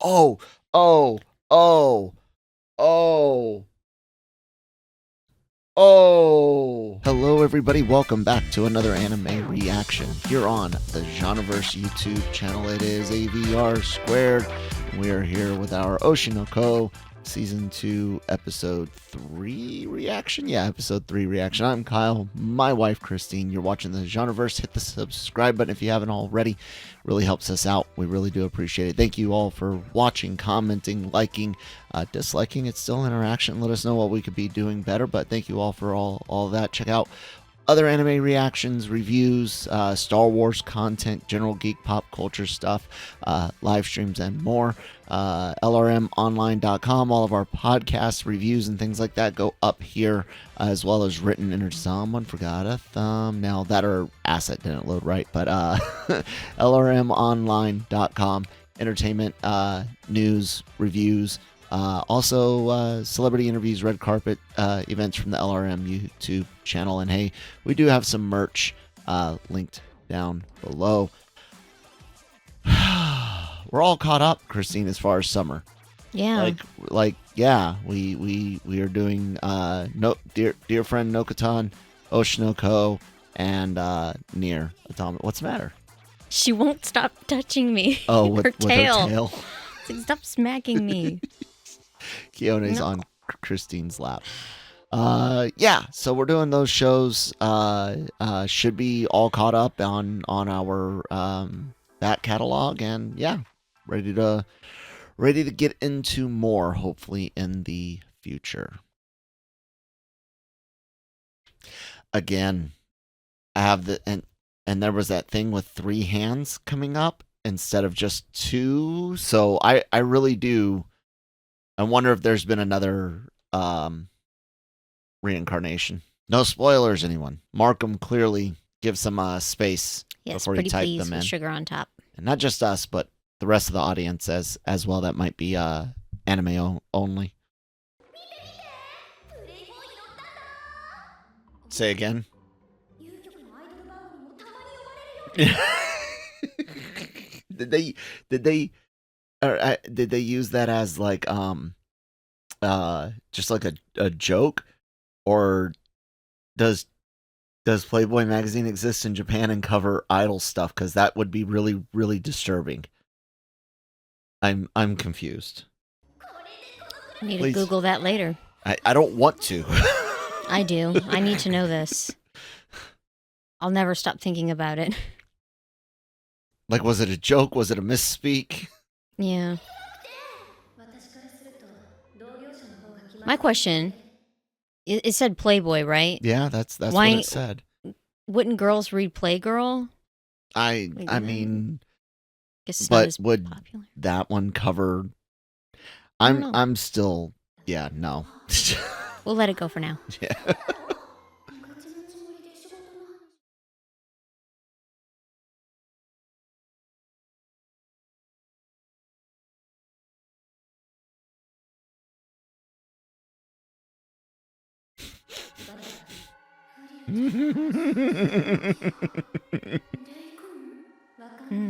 Oh, oh, oh, oh, oh. Hello, everybody. Welcome back to another anime reaction here on the Genreverse YouTube channel. It is AVR2. We are here with our Oshi Season 2, Episode 3 reaction? Yeah, Episode 3 reaction. I'm Kyle, my wife Christine. You're watching the Genreverse. Hit the subscribe button if you haven't already. Really helps us out. We really do appreciate it. Thank you all for watching, commenting, liking, disliking. It's still interaction. Let us know what we could be doing better, but thank you all for all that. Check out other anime reactions, reviews, Star Wars content, general geek pop culture stuff, live streams, and more. LRMonline.com. All of our podcasts, reviews, and things like that go up here, as well as written. Someone forgot a thumbnail. That our asset didn't load right, but LRMonline.com. Entertainment, news, reviews. Also, celebrity interviews, red carpet events from the LRM YouTube channel. And hey, we do have some merch linked down below. We're all caught up, Christine, as far as summer. Yeah. Yeah, we are doing no dear friend Nokatan, Oshinoko, and Near Atomic. What's the matter? She won't stop touching me. Oh, with her tail. Her tail. Stop smacking me. Kione's on Christine's lap. Yeah, so we're doing those shows. Should be all caught up on our back catalog, and yeah, ready to get into more, hopefully in the future. Again, I have and there was that thing with 3 hands coming up instead of just 2. So I really do. I wonder if there's been another reincarnation. No spoilers, anyone. Markham clearly gives some space before you type them in. With sugar on top. And not just us, but the rest of the audience as well. That might be anime only. Say again. did they use that as like just like a joke, or does Playboy magazine exist in Japan and cover idol stuff? Because that would be really disturbing. I'm confused. I need to Google that later. I don't want to. I do. I need to know this. I'll never stop thinking about it. Like, was it a joke? Was it a misspeak? Yeah. My question, it said Playboy, right? Yeah, that's what it said. Wouldn't girls read Playgirl? I mean, guess but would popular. That one cover? I'm still, yeah, no. We'll let it go for now. Yeah.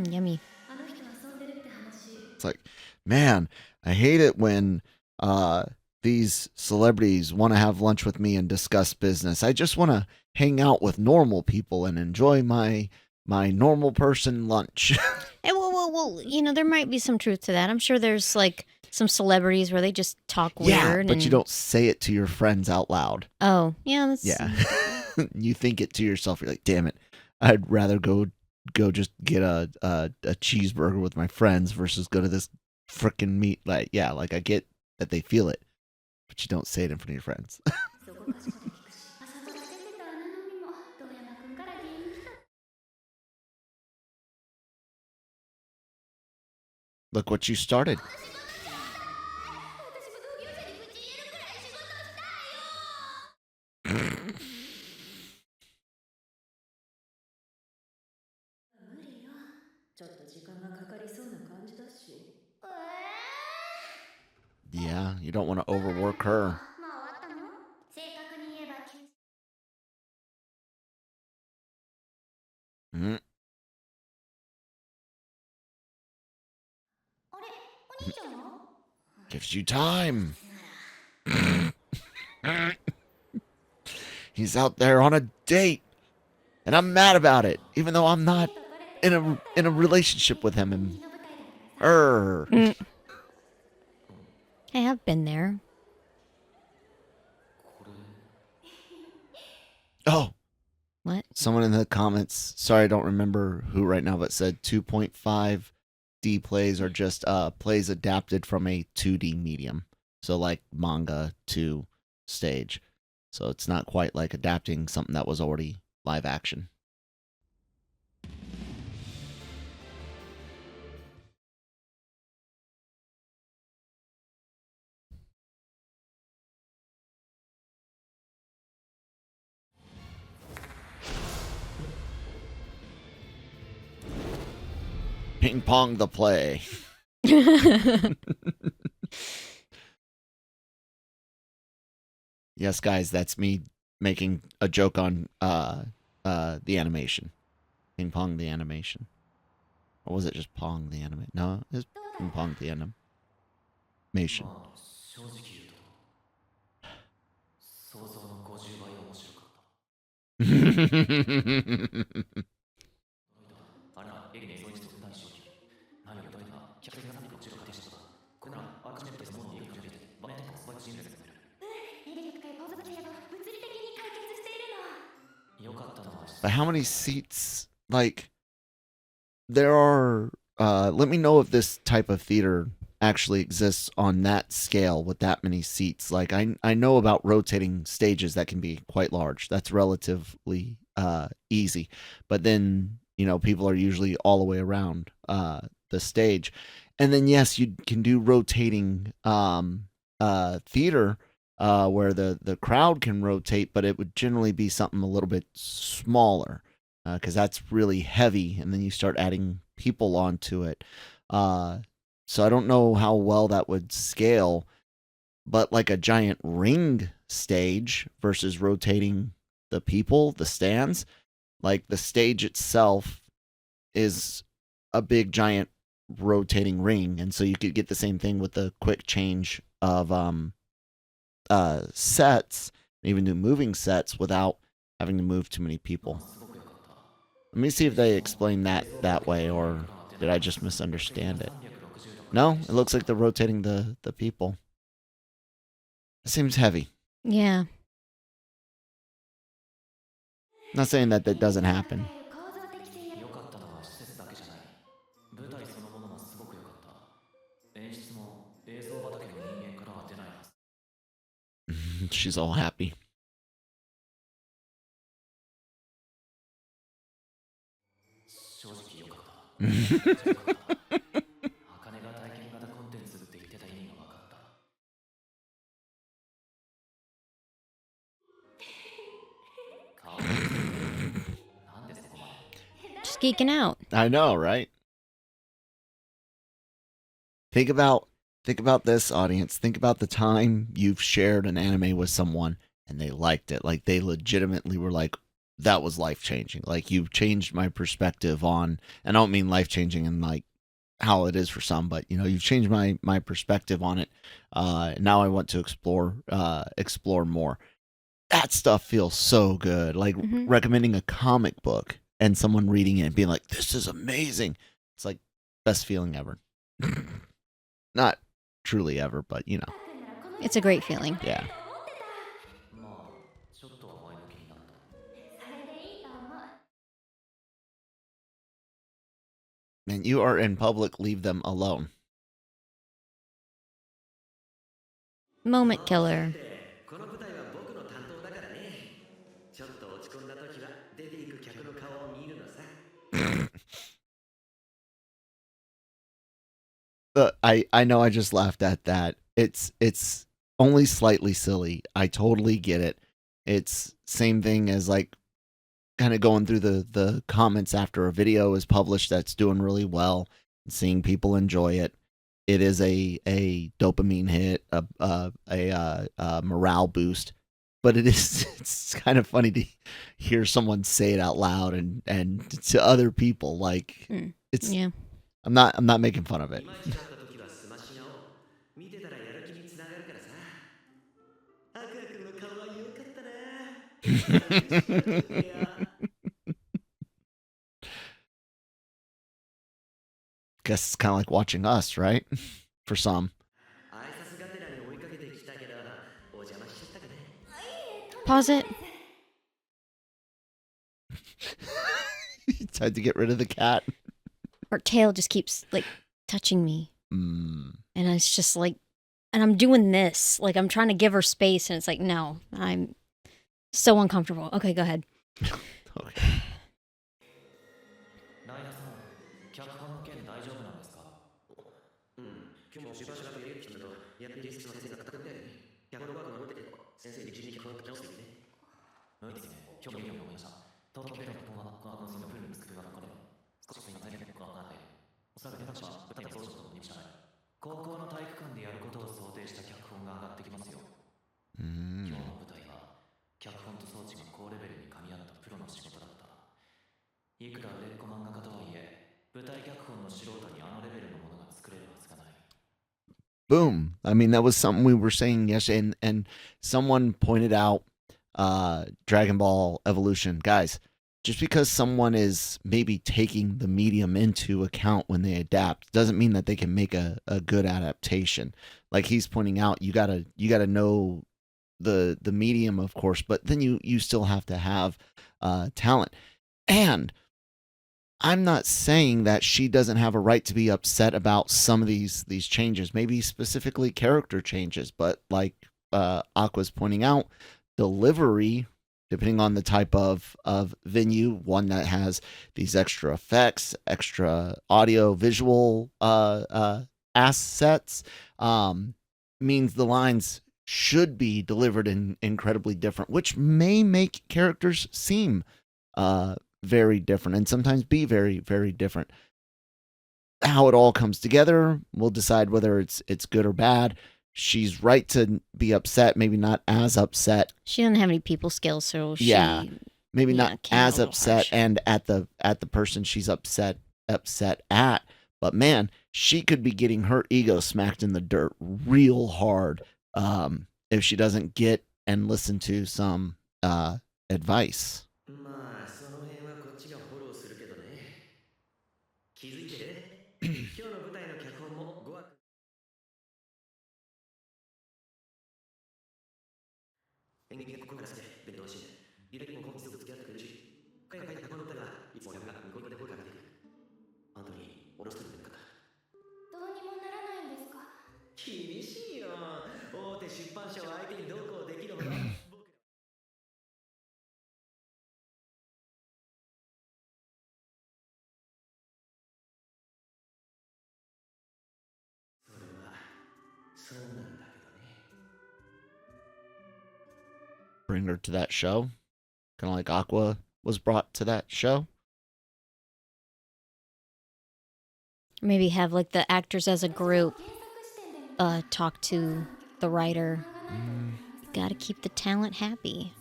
Yummy. It's like, man, I hate it when these celebrities want to have lunch with me and discuss business. I just want to hang out with normal people and enjoy my normal person lunch. Hey, well, you know, there might be some truth to that. I'm sure there's like some celebrities where they just talk weird. Yeah, but you don't say it to your friends out loud. Oh, yeah, that's... Yeah. You think it to yourself. You're like, damn it, I'd rather go just get a cheeseburger with my friends versus go to this frickin' meat. Like, yeah, like I get that they feel it, but you don't say it in front of your friends. Look what you started. Yeah, you don't want to overwork her. Gives you time. He's out there on a date, and I'm mad about it, even though I'm not in a relationship with him. And Mm. I have been there. Oh, What? someone in the comments, sorry I don't remember who right now, but said 2.5D plays are just plays adapted from a 2D medium. So like manga to stage. So it's not quite like adapting something that was already live action. Ping pong the play. Yes, guys, that's me making a joke on the animation. Ping pong the animation. Or was it just pong the anime? No, it's ping pong the animation. But how many seats? Like, there are. Let me know if this type of theater actually exists on that scale with that many seats. Like, I know about rotating stages that can be quite large. That's relatively easy. But then, you know, people are usually all the way around the stage. And then, yes, you can do rotating theater where the crowd can rotate, but it would generally be something a little bit smaller because that's really heavy, and then you start adding people onto it. So I don't know how well that would scale, but like a giant ring stage versus rotating the people, the stands, like the stage itself is a big giant rotating ring, and so you could get the same thing with the quick change of sets, even do moving sets without having to move too many people. Let me see if they explain that way, or did I just misunderstand it? No, it looks like they're rotating the people. It seems heavy. Yeah. Not saying that that doesn't happen. She's all happy. Just geeking out. I know, right? Think about this, audience. Think about the time you've shared an anime with someone and they liked it. Like they legitimately were like, that was life changing. Like you've changed my perspective on, and I don't mean life changing in like how it is for some, but you know, you've changed my perspective on it. Now I want to explore more. That stuff feels so good. Like recommending a comic book and someone reading it and being like, this is amazing. It's like best feeling ever. Not truly ever, but you know. It's a great feeling. Yeah. Man, you are in public, leave them alone. Moment killer. I know I just laughed at that. It's only slightly silly. I totally get it. It's same thing as like kind of going through the comments after a video is published that's doing really well and seeing people enjoy it. It is a dopamine hit, a morale boost, but it is it's kind of funny to hear someone say it out loud and to other people like it's Yeah. I'm not making fun of it. Guess it's kind of like watching us, right? For some. Pause it. He tried to get rid of the cat. Her tail just keeps like touching me. Mm. And it's just like, and I'm doing this. Like I'm trying to give her space and it's like, no, I'm so uncomfortable. Okay, go ahead. Okay. ライナさん、脚本の件大丈夫なんですか？うん、今日もしばしばと言う人とやってリスクの先生が語ってるね。脚本ワークの持ってて先生に一日脚本を直すよね。いいですね。今日もいいように思いました。東京ベロの本はこのコンソールのフィルム作るわけで少しすいませんね。この中でおそらく出たちは舞台装置のことにしたい。高校の体育館でやることを想定した脚本が上がってきますよ。今日の舞台は脚本と装置が高レベルに噛み合ったプロの仕事だった。いくら売れっ子漫画家とはいえ、舞台脚本の素人にあのレベルのものが作れるはずがない。 Boom. I mean, that was something we were saying yesterday, and someone pointed out Dragon Ball Evolution. Guys, just because someone is maybe taking the medium into account when they adapt doesn't mean that they can make a good adaptation. Like he's pointing out, you gotta know the medium, of course, but then you still have to have talent. And I'm not saying that she doesn't have a right to be upset about some of these changes, maybe specifically character changes, but like Aqua's pointing out, delivery, depending on the type of venue, one that has these extra effects, extra audio, visual assets, means the lines should be delivered in incredibly different, which may make characters seem very different and sometimes be very, very different. How it all comes together, we'll decide whether it's good or bad. She's right to be upset, maybe not as upset. She doesn't have any people skills, so she maybe not as upset harsh. and at the person she's upset at. But man, she could be getting her ego smacked in the dirt real hard if she doesn't get and listen to some advice. まあその辺はこっちがフォローするけどね。気づいてね。今日の舞台の脚本も5枠。演劇学校からして弁当し履歴もすぐ付き合ってくれるし、彼が書いた脚本の歌がいつも役がニコニコで声かけてくる。本当に下ろしてくれなかった。どうにもならないんですか？厳しいよ。大手出版社を相手にどうこうできるほど。Bring her to that show, kind of like Aqua was brought to that show. Maybe have like the actors as a group talk to the writer. Gotta keep the talent happy,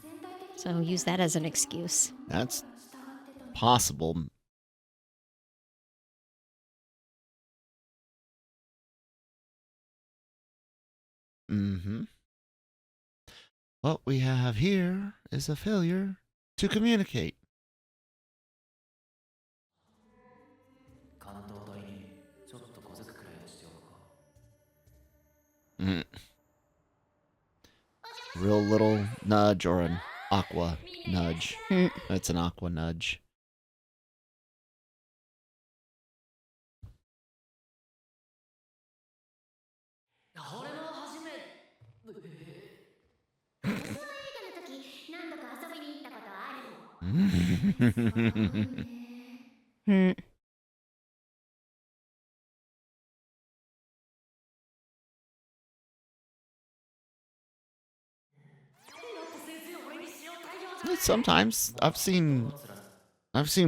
so use that as an excuse. That's possible. What we have here is a failure to communicate. Real little nudge or an Aqua nudge. It's an Aqua nudge. Sometimes I've seen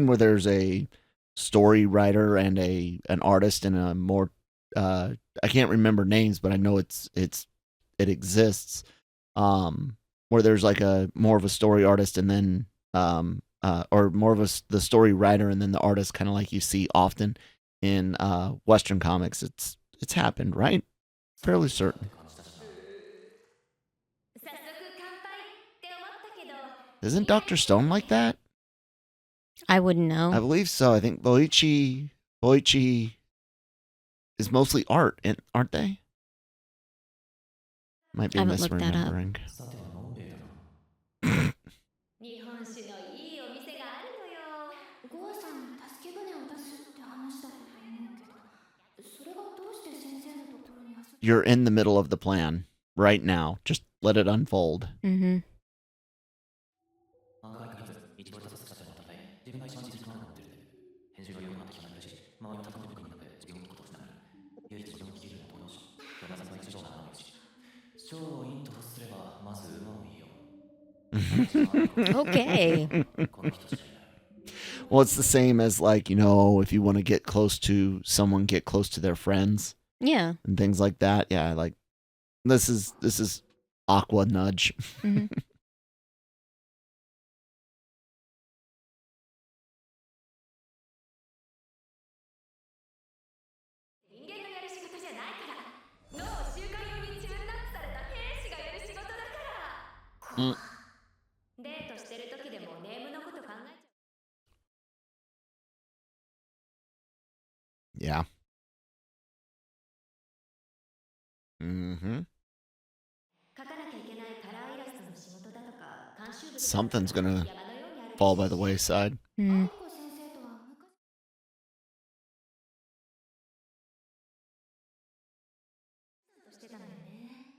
where there's a story writer and an artist and a more I can't remember names, but I know it exists. Where there's like a more of a story artist and then or more of the story writer and then the artist, kind of like you see often in Western comics. It's happened, right? Fairly certain. Isn't Dr. Stone like that? I wouldn't know. I believe so. I think Boichi is mostly art, aren't they? Might be I haven't looked that up. misremembering. さてはのんべえだろ日本酒のいいお店があるのよ。ゴアさんに助け舟を出すって話だったと思うけど、それがどうして先生のところに遊び You're in the middle of the plan right now. Just let it unfold. Mm-hmm. 漫画家に限らず一度立たせたちのため自分が一番自信があると思ってる編集が良くなってきたんだし周りの高め力になって自分のことをしながら唯一自分を聞けるような東洋書それが先輩書なのよし書をインとすればまず馬もいいよ Okay. この人しかいない Well, it's the same as like, you know, if you want to get close to someone, get close to their friends Yeah. and things like that. Yeah, like this is Aqua nudge. Mm-hmm. 人間のやる仕事じゃないから脳を習慣用にチューンナップされた兵士がやる仕事だからうんデートしてる時でもネームのこと考えちゃ Yeah. Mm-hmm. う書かなきゃいけないカラーイラストの仕事だとか監修部 Something's gonna 山のようにある fall by the wayside. Mm. 愛子先生とは昔としてたのよね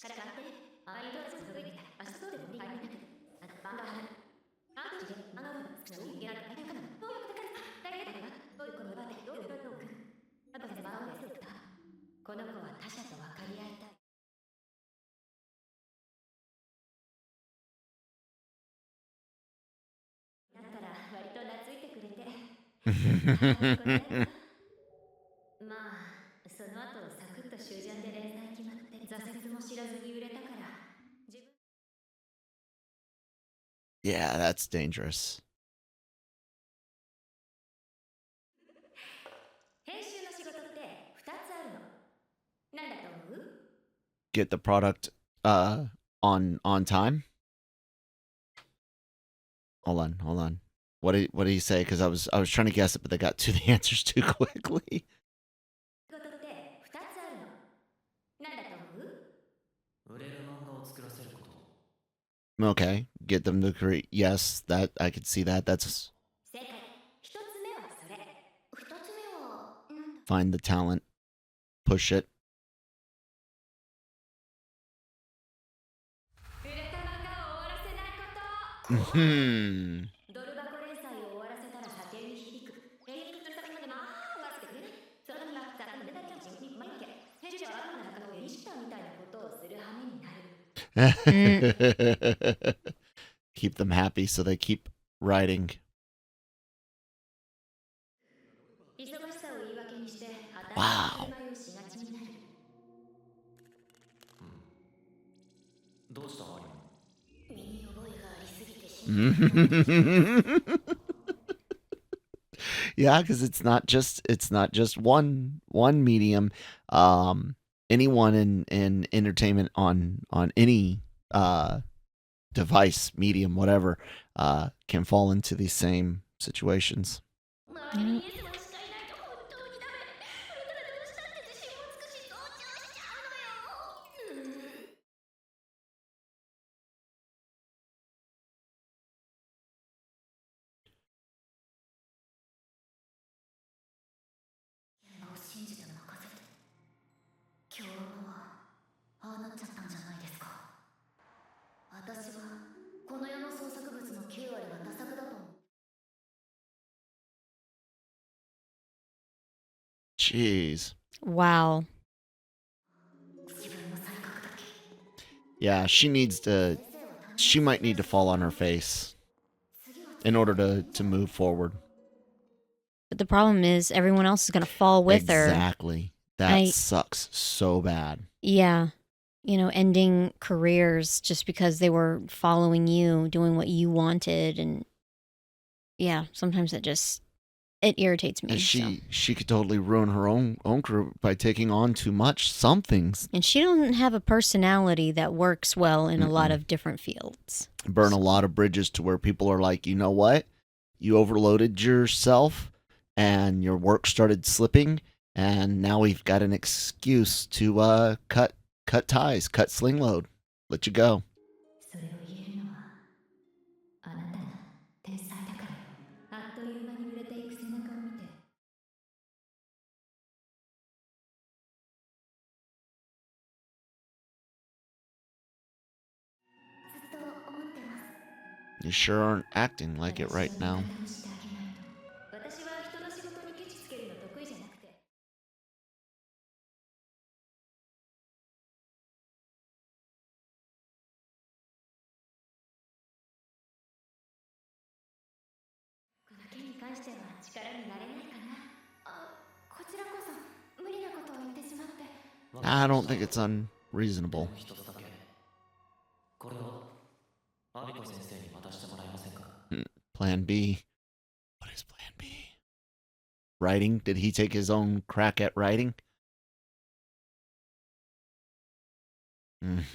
からかってアイドルズ届いてた明日そうでも買いになくあとバンド花アートであのそういうやらないかなどういうことかだけだがどういう子に奪ってどういうことをくあとでバーをですったこの子は他者と分かり合いたいだったら割と懐いてくれてまあその後サクッと終ジャンで連載決まって挫折も知らずに売れたから自分 Yeah, that's dangerous. 編集の仕事って2つあるのなんだと思う Get the product on time. Hold on. What did he say? Because I was trying to guess it, but they got to the answers too quickly. 仕事って2つあるのなんだと思う売れる漫画を作らせること Okay, get them to create. Yes, that I could see that. That's 正解1つ目はそれ2つ目はなんだ find the talent, push it. 売れた漫画を終わらせないこと Hmm. ドル箱連載を終わらせたら査定に響く永遠とする作品までまあ終わらせてくれないそのためには作家の出だけの仕事に困るわけ編集者は悪魔の中のベビーシッターみたいなことをする羽目になる Keep them happy so they keep writing. 忙しさを言い訳にして新しい Wow. 振る舞いをしがちになるどうしたアリモン身に覚えがありすぎてしまう Yeah, because it's not just one medium. Anyone in entertainment on any device, medium, whatever, can fall into these same situations. 周りにイエスマンしかいないと本当にダメ売れたらどうしたって自信もつくし増長しちゃうのよ を信じて任せて今日はああなっちゃったんじゃないですか私はこの世の創作物の9割はダ作だと思う Jeez. Wow. 自分の才覚だけ Yeah, she might need to fall on her face in order to move forward. But the problem is everyone else is going to fall with her. Exactly. That sucks so bad. Yeah. You know, ending careers just because they were following you, doing what you wanted. And yeah, sometimes it just it irritates me. And So. she could totally ruin her own career by taking on too much. Some things And she doesn't have a personality that works well in a lot of different fields. burn a lot of bridges to where people are like, you know what? You overloaded yourself and your work started slipping, and now we've got an excuse to cut ties, cut sling load, let you go. それを言えるのはあなたが天才だからよ。あっという間に売れていく背中を見て。ずっと思ってます。 You sure aren't acting like it right now. 私は人の仕事にケチつけるの得意じゃなくて。この件に関しては力になれないかな。あ、こちらこそ無理なことを言ってしまって。 I don't think it's unreasonable. 一つだけ。これをアビコ先生に渡してもらえませんか？ Plan B. What is Plan B? Writing? Did he take his own crack at writing? Did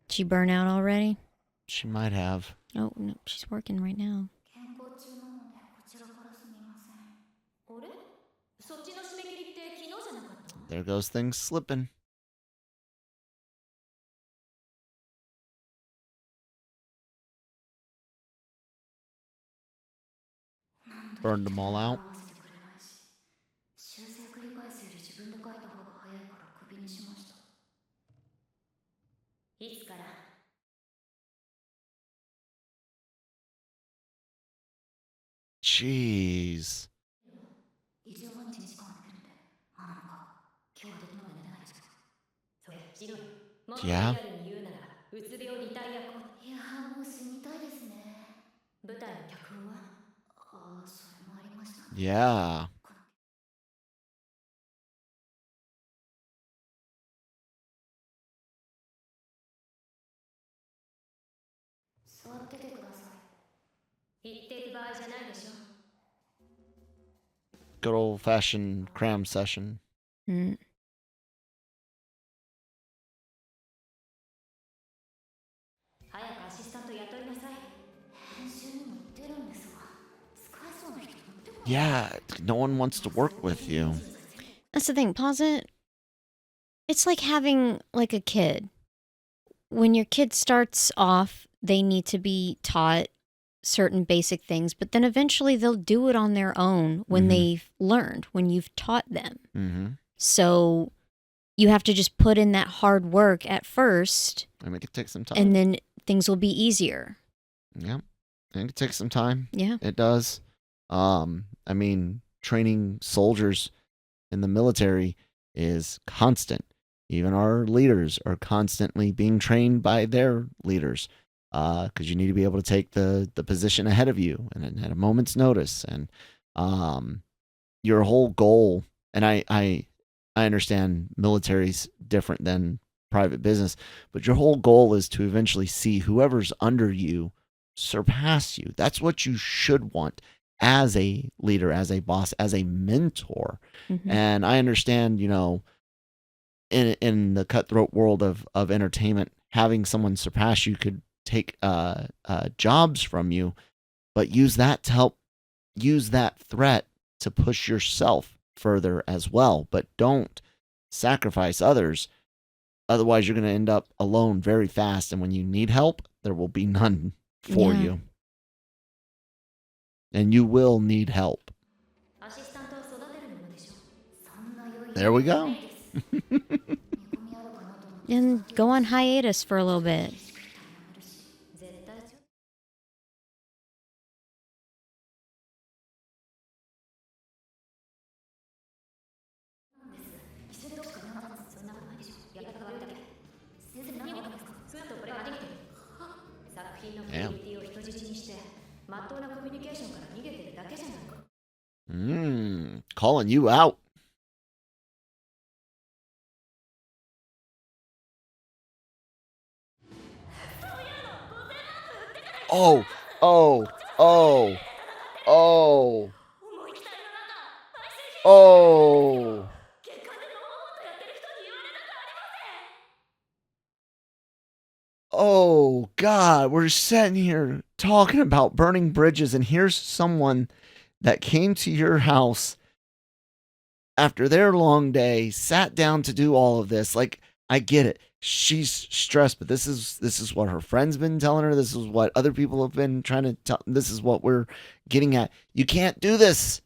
she burn out already? She might have. Oh, no, she's working right now. 健康中なのでこちらからすみません。あれ？そっちの締め切りって昨日じゃなかった？ There goes things slipping. Burned them all out. 修正繰り返すより自分で書いた方が早いからクビにしました。いつから？ Jeez. 一応毎日2時間は寝てるんで、あ、なんか今日はできるまで寝てないですか？それ、しろよ。もっとリアルに言うなら、うつ病リタイアコート。いやー、もう死にたいですね。舞台の脚本は？ああ、それもありましたね。 Yeah. 座っててください。言ってる場合じゃないでしょ。 Good old-fashioned cram session. Mm. 早くアシスタント雇いなさい。編集にも言ってるんですが、使えそうな人持ってこない。 Yeah, no one wants to work with you. That's the thing. Pause it. It's like having like a kid. When your kid starts off, they need to be taught certain basic things, but then eventually they'll do it on their own when they've learned, when you've taught them. Mm-hmm. So you have to just put in that hard work at first. And it could take some time. And then things will be easier. Yeah. And it takes some time. Yeah. It does. I mean, training soldiers in the military is constant. Even our leaders are constantly being trained by their leaders. Because you need to be able to take the position ahead of you and at a moment's notice. And your whole goal, and I understand military's different than private business, but your whole goal is to eventually see whoever's under you surpass you. That's what you should want as a leader, as a boss, as a mentor. Mm-hmm. And I understand, you know, in the cutthroat world of entertainment, having someone surpass you could take jobs from you, but use that to help, use that threat to push yourself further as well. But don't sacrifice others. Otherwise, you're going to end up alone very fast. And when you need help, there will be none for you. And you will need help. There we go. And go on hiatus for a little bit. Calling you out. Oh, Oh, oh, oh, oh. Oh, God, we're sitting here talking about burning bridges, and here's someone that came to your house after their long day, sat down to do all of this. Like, I get it. She's stressed, but this is what her friends been telling her. This is what other people have been trying to tell. This is what we're getting at. You can't do this.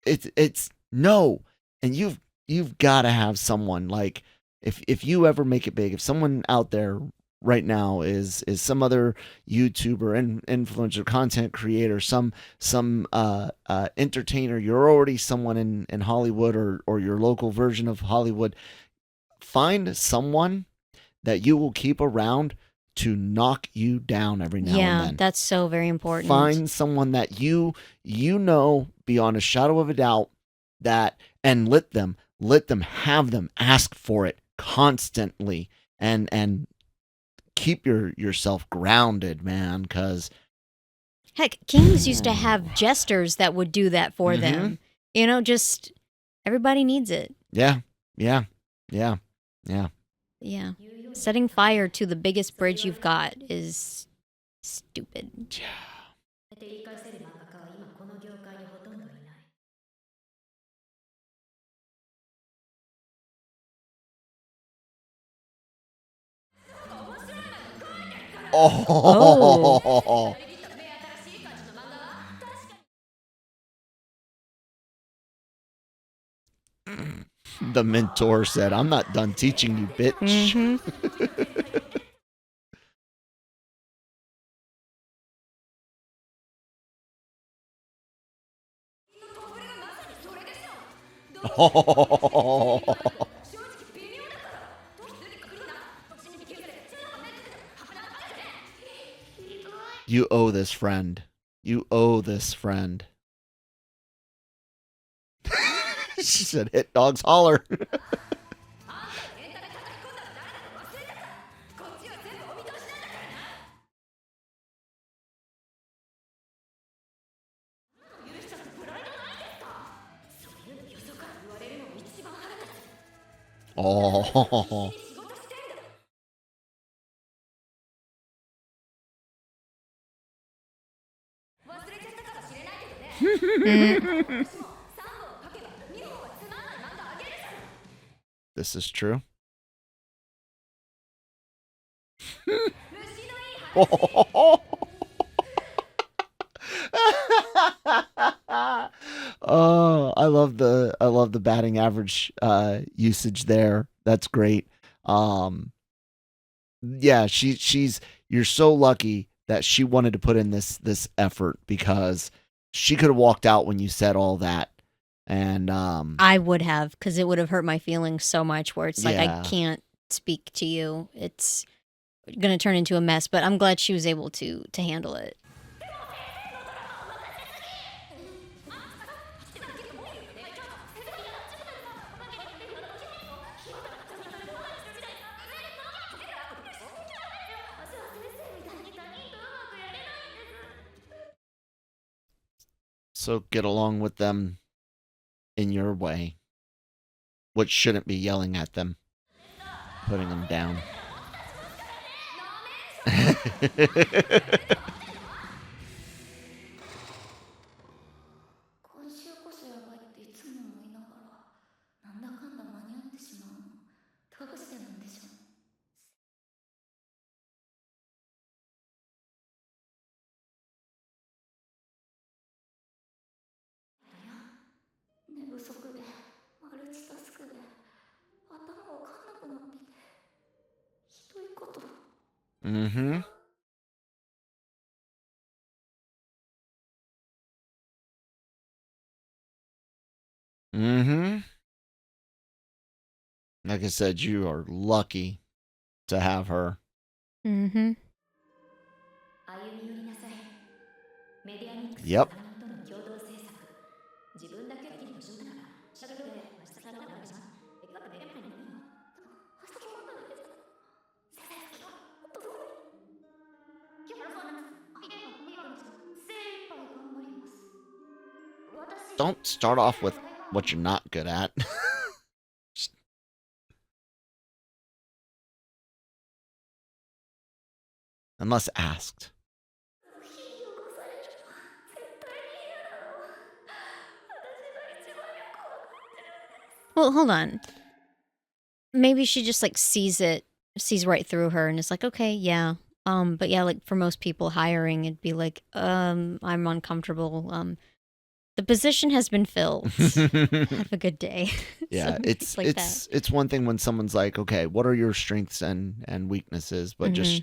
It's no. And you've got to have someone like if you ever make it big, if someone out there right now is some other YouTuber and influencer content creator, some entertainer, you're already someone in Hollywood or your local version of Hollywood, find someone that you will keep around to knock you down every now and Yeah, then. that's so very important. Find someone that you know beyond a shadow of a doubt that, and let them have them ask for it constantly, and keep yourself grounded, man, because Heck, kings used to have jesters that would do that for Mhm. them. You know, just everybody needs it. yeah. Yeah. Setting fire to the biggest bridge you've got is stupid. って言い返せる漫画家は今この業界にほとんどいない。 Oh. The mentor said, "I'm not done teaching you, bitch." Oh. You owe this friend. You owe this friend. She said, "Hit dogs holler." Oh. This is true. Oh, I love the batting average usage there. That's great. Yeah, she's you're so lucky that she wanted to put in this effort, because she could have walked out when you said all that. And I would have, because it would have hurt my feelings so much where it's like, I Yeah. can't speak to you. It's going to turn into a mess, but I'm glad she was able to handle it. so get along with them in your way, which shouldn't be yelling at them, putting them down. Mm-hmm. Mm-hmm. Like I said, you are lucky to have her. Mm-hmm. Yep. don't start off with what you're not good at. Just- Unless asked. Well, hold on. Maybe she just like sees right through her and is like, okay, yeah. But yeah, like for most people hiring, it'd be like, I'm uncomfortable. The position has been filled. Have a good day. Yeah, So it's like that. it's one thing when someone's like, okay, what are your strengths and weaknesses? But just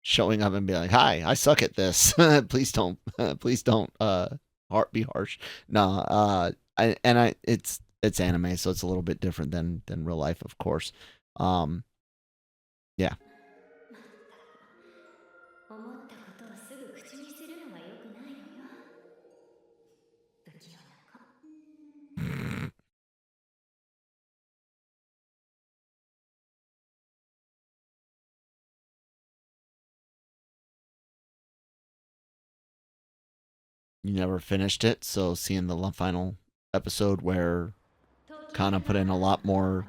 showing up and be like, hi, I suck at this. Please don't be harsh. No, it's anime, so it's a little bit different than real life, of course. Yeah. 思ったことをすぐ口にするのは良くないのよ。不器用な子。 You never finished it, so seeing the final episode where Kana put in a lot more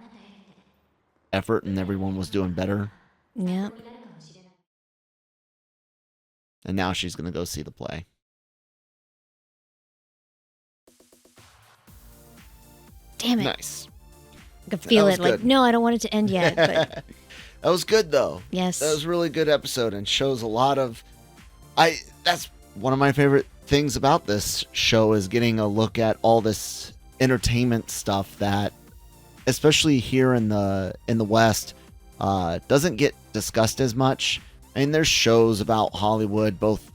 effort and everyone was doing better. Yeah. And now she's going to go see the play. Damn it. Nice. I could feel was it. Like, good. no, I don't want it to end yet. But That was good, though. yes. That was a really good episode and shows a lot of... That's one of my favorite things about this show is getting a look at all this entertainment stuff that, especially here in the West, doesn't get discussed as much. I mean, there's shows about Hollywood, both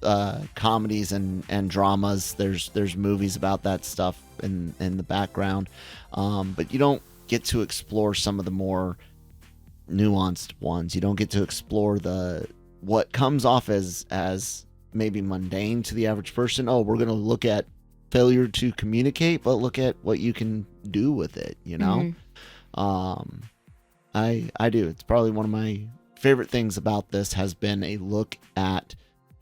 comedies and dramas. There's movies about that stuff in the background, but you don't get to explore some of the more nuanced ones. You don't get to explore what comes off as maybe mundane to the average person. Oh, we're going to look at failure to communicate, but look at what you can do with it, you know? I do. It's probably one of my favorite things about this has been a look at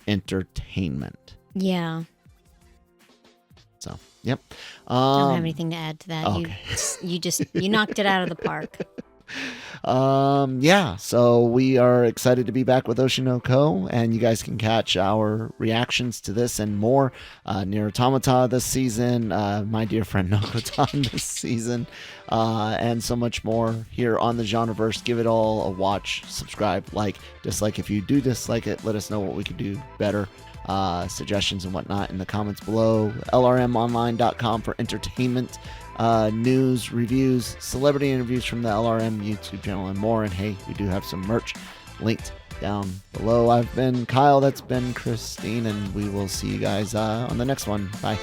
entertainment. Yeah. So, yep. I don't have anything to add to that. Okay. You knocked it out of the park. Yeah, so we are excited to be back with Oshi no Ko, and you guys can catch our reactions to this and more. Nier Automata this season, My Dear Friend Nokotan this season, and so much more here on the Genreverse. Give it all a watch, subscribe, like, dislike. If you do dislike it, let us know what we could do better. Suggestions and whatnot in the comments below. LRMonline.com for entertainment, news, reviews, celebrity interviews from the LRM YouTube channel, and more. And hey, we do have some merch linked down below. I've been Kyle, that's been Christine, and we will see you guys on the next one. Bye.